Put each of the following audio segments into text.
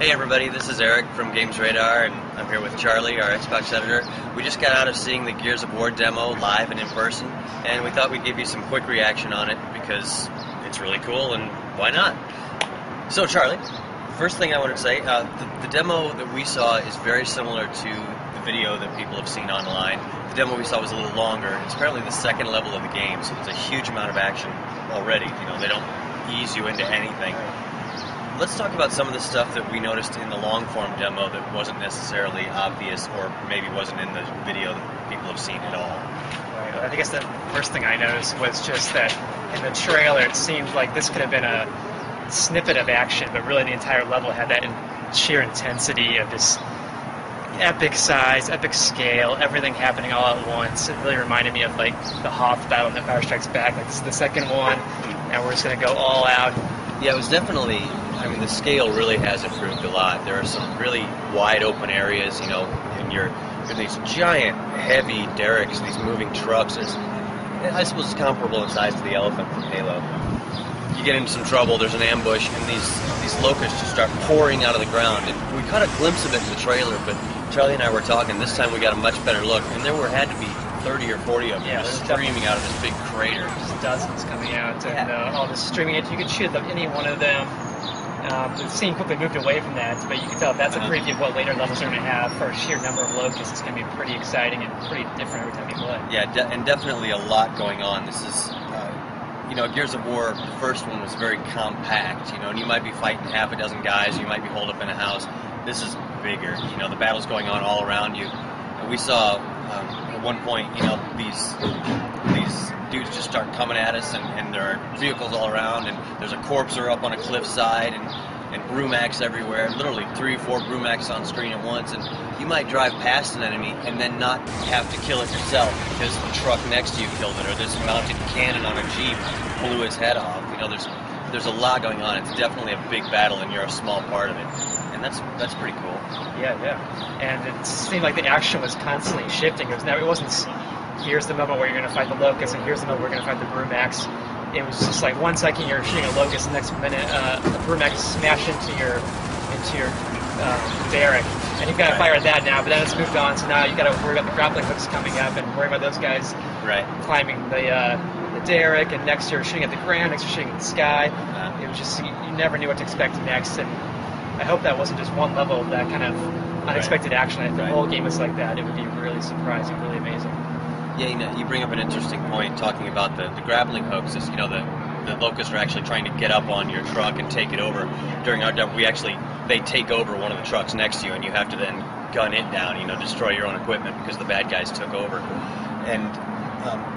Hey everybody, this is Eric from Games Radar, and I'm here with Charlie, our Xbox editor. We just got out of seeing the Gears of War demo live and in person, and we thought we'd give you some quick reaction on it because it's really cool, and why not? So Charlie, first thing I want to say, the demo that we saw is very similar to the video that people have seen online. The demo we saw was a little longer. It's apparently the second level of the game, so it's a huge amount of action already. You know, they don't ease you into anything. Let's talk about some of the stuff that we noticed in the long-form demo that wasn't necessarily obvious or maybe wasn't in the video that people have seen at all. Right. I guess the first thing I noticed was just that in the trailer it seemed like this could have been a snippet of action, but really the entire level had that sheer intensity of this epic size, epic scale, everything happening all at once. It really reminded me of like the Hoth battle in Empire Strikes Back. Like this is the second one, and we're just going to go all out. Yeah, it was definitely, I mean, the scale really has improved a lot. There are some really wide open areas, you know, and you're these giant, heavy derricks, these moving trucks. I suppose it's comparable in size to the elephant from Halo. You get into some trouble, there's an ambush, and these locusts just start pouring out of the ground. And we caught a glimpse of it in the trailer, but Charlie and I were talking, this time we got a much better look, and there had to be 30 or 40 of them just streaming out of this big crater. Just dozens coming out, and all this streaming it. You could shoot any one of them. The scene quickly moved away from that, but you can tell that's a preview of what later levels are going to have for a sheer number of locusts. It's going to be pretty exciting and pretty different every time you play. Yeah, and definitely a lot going on. This is, you know, Gears of War, the first one was very compact, you know, and you might be fighting half a dozen guys, you might be holed up in a house. This is bigger, you know, the battle's going on all around you. We saw at one point, you know, these dudes just start coming at us, and there are vehicles all around, and there's a corpser up on a cliffside, and Brumacs everywhere, literally 3 or 4 Brumacs on screen at once, and you might drive past an enemy and then not have to kill it yourself because the truck next to you killed it, or this mounted cannon on a Jeep blew its head off. You know, there's a lot going on. It's definitely a big battle, and you're a small part of it, and that's pretty cool. Yeah, and it seemed like the action was constantly shifting. It wasn't here's the moment where you're going to fight the locusts, and here's the moment where we're going to fight the Brumacs. It was just like 1 second you're shooting a locust, the next minute a Brumac smashed into your derrick, and you've got to fire at that now. But then it's moved on, so now you've got to worry about the grappling hooks coming up and worry about those guys climbing the derrick, and next you're shooting at the ground, next you're shooting at the sky. It was just, you never knew what to expect next, and I hope that wasn't just one level of that kind of unexpected action. If the whole game was like that, it would be really surprising, really amazing. Yeah, you know, you bring up an interesting point talking about the grappling hooks. Is, you know, the locusts are actually trying to get up on your truck and take it over. During our demo, they take over one of the trucks next to you, and you have to then gun it down, you know, destroy your own equipment because the bad guys took over. And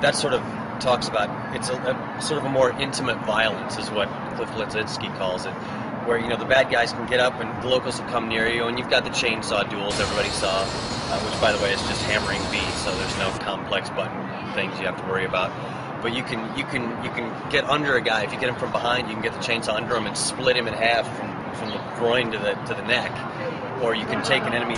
that sort of talks about, it's a sort of a more intimate violence is what Cliff Bleszinski calls it, where, you know, the bad guys can get up and the locals will come near you, and you've got the chainsaw duels everybody saw, which, by the way, is just hammering B, so there's no complex button things you have to worry about. But you can get under a guy. If you get him from behind, you can get the chainsaw under him and split him in half from the groin to the neck. Or you can take an enemy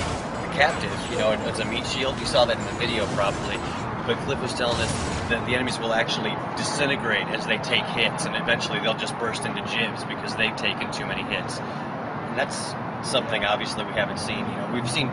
captive, you know, as a meat shield. You saw that in the video probably. But Cliff was telling us that the enemies will actually disintegrate as they take hits, and eventually they'll just burst into jibs because they've taken too many hits. And that's something obviously we haven't seen. You know, we've seen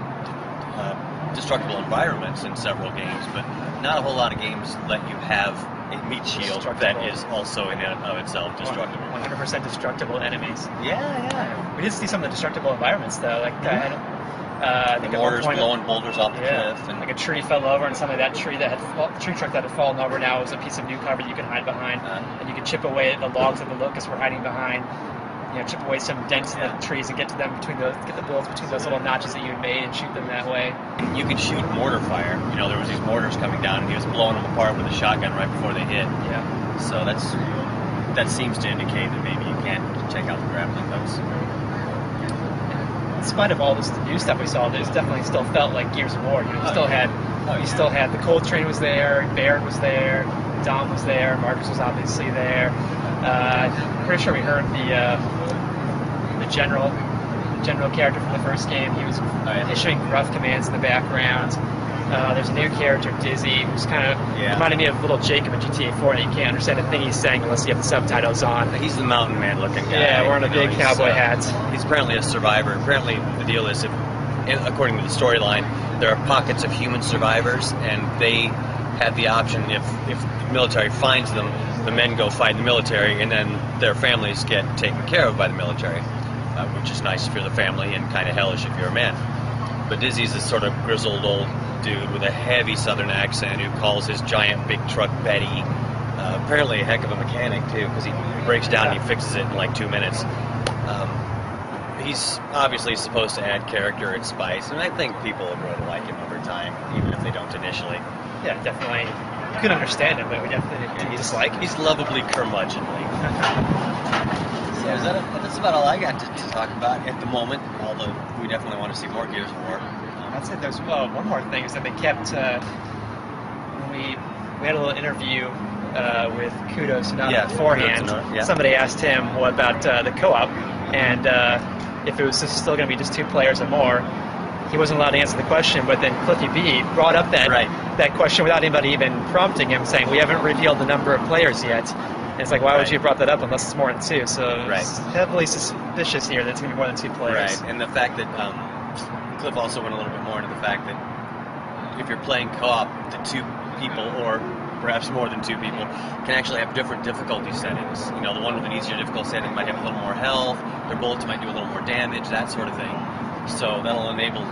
destructible environments in several games, but not a whole lot of games let you have a meat shield that is also in and of itself destructible. 100% destructible enemies. Yeah. We did see some of the destructible environments though, like I think the mortars blowing boulders off the cliff, and like a tree fell over, and some of that tree tree truck that had fallen over now was a piece of new cover that you could hide behind, and you could chip away at the logs that the locusts were hiding behind. You know, chip away some dents in the trees and get to them get the bullets between those little notches that you had made and shoot them that way. You could shoot mortar fire. You know, there was these mortars coming down, and he was blowing them apart with a shotgun right before they hit. Yeah. So that seems to indicate that maybe you can't check out the grappling hooks. In spite of all this new stuff we saw, it definitely still felt like Gears of War. You know, you still had the Cold Train was there, Baird was there, Dom was there, Marcus was obviously there. I'm pretty sure we heard the general character from the first game. He was issuing rough commands in the background. There's a new character, Dizzy, who's kind of reminding me of little Jacob in GTA 4, and you can't understand a thing he's saying unless you have the subtitles on. He's the mountain man looking guy. Yeah, wearing a big cowboy hat. He's apparently a survivor. Apparently the deal is, according to the storyline, there are pockets of human survivors, and they had the option, if the military finds them, the men go fight the military, and then their families get taken care of by the military, which is nice if you're the family and kind of hellish if you're a man. But Dizzy's this sort of grizzled old dude with a heavy southern accent who calls his giant big truck Betty. Apparently a heck of a mechanic too, because he breaks down and he fixes it in like 2 minutes. He's obviously supposed to add character and spice, and I think people will grow to like him over time, even if they don't initially. Yeah, definitely. You can understand him, but we definitely dislike him. He's lovably curmudgeonly. Yeah, that's about all I got to talk about at the moment, although we definitely want to see more Gears of War. I'd say there's one more thing, is that they kept, we had a little interview with Kudos beforehand. Somebody asked him what about the co-op, and if it was still going to be just 2 players or more. He wasn't allowed to answer the question, but then Cliffy B brought up that question without anybody even prompting him, saying, we haven't revealed the number of players yet. And it's like, why would you have brought that up unless it's more than 2? So it's heavily suspicious here that it's going to be more than 2 players. Right, and the fact that Cliff also went a little bit more into the fact that if you're playing co-op, the 2 people, or perhaps more than 2 people, can actually have different difficulty settings. You know, the one with an easier difficulty setting might have a little more health, their bullets might do a little more damage, that sort of thing. So that'll enable,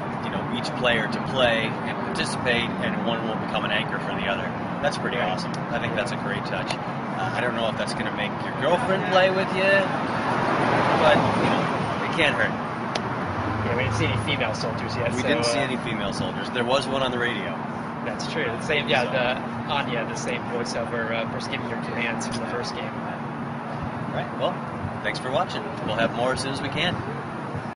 each player to play and participate, and one will become an anchor for the other. That's pretty awesome. I think that's a great touch. I don't know if that's going to make your girlfriend play with you, but, it can't hurt. Yeah, we didn't see any female soldiers yet. We didn't see any female soldiers. There was one on the radio. That's true. The same, the Anya, the same voiceover first giving your commands from the first game. Right. Well, thanks for watching. We'll have more as soon as we can.